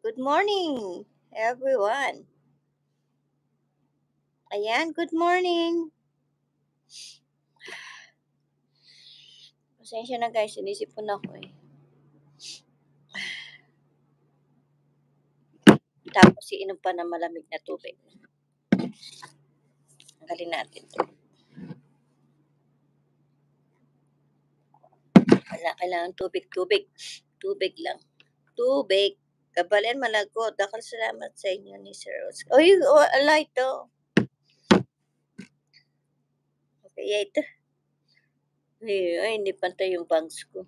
Good morning, everyone. Ayan, good morning. Pasensya na guys, sinisipon ako eh. Tapos iinom pa ng malamig na tubig. Tanggalin natin to. Kailangan tubig. Tubig lang. Tubig. Kabalan malagot. Dakal salamat sa inyo ni Sir Rose. Light to. Okay, ito. Ay, hindi pantay yung bangs ko.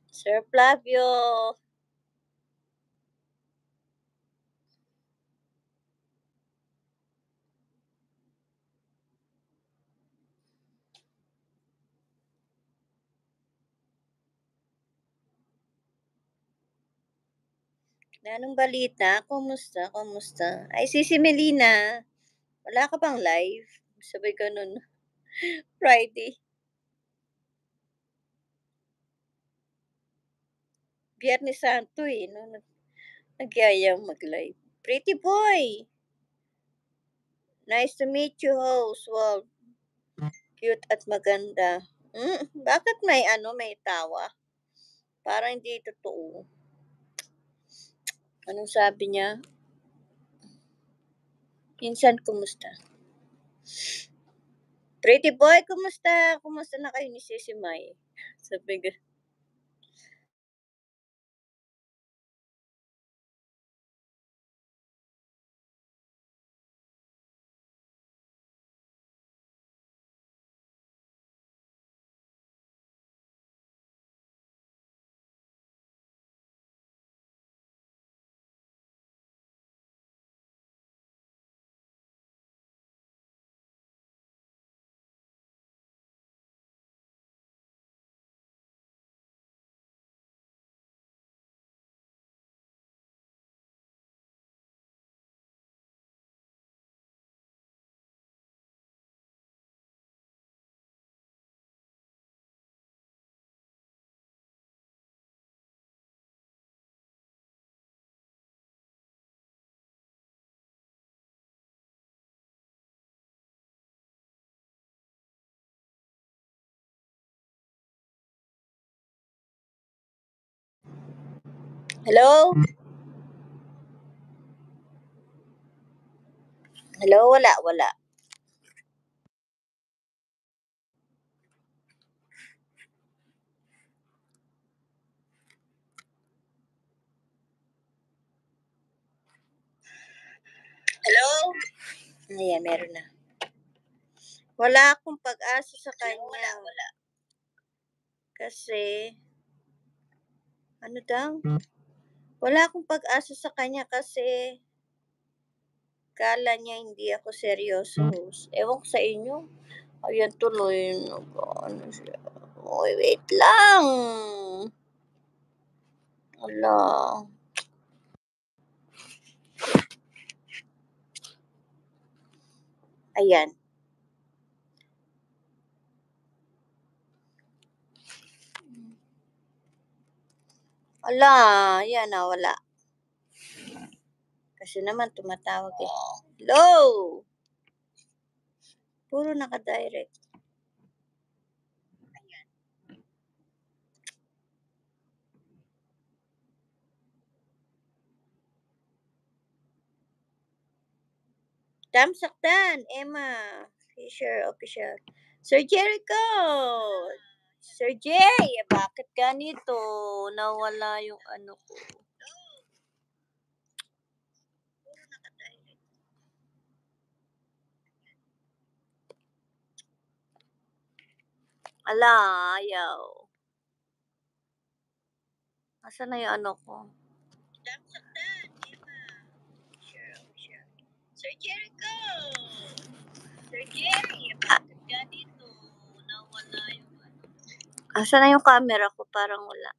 Sir Flavio. Anong balita? Kumusta? Ay, si Melina. Wala ka bang live? Sabay ganun. Friday. Biyernes Santo eh, no? Nagyayang mag-live. Pretty boy! Nice to meet you, host. Wow, cute at maganda. Bakit may tawa? Parang hindi totoo. Anong sabi niya? Minsan, kumusta? Pretty boy, kumusta? Kumusta na kayo ni Sisi Mai? Sabi ko. Hello? Hello? Wala. Hello? Ayan, meron na. Wala akong pag-asa sa kanya. Wala. Kasi, ano daw? Wala akong pag-asa sa kanya kasi kala niya hindi ako seryoso. Ewan ko sa inyo. Ayan tuloy. Ano siya. Oy, wait lang. Ala. Ayan. Ala. Ayan na, wala. Kasi naman tumatawag eh. Hello. Puro naka-direct. Damsakdan, Emma Fisher Official. Sir Jericho! Sir Jay, bakit ganito? Nawala yung ano ko. Ala, ayaw. Asan na yung ano ko? Damsakdan, Emma Fisher Official. Sir Jericho! Sir Jay, bakit ganito? Nawala yung ano. Asan na yung camera ko? Parang wala.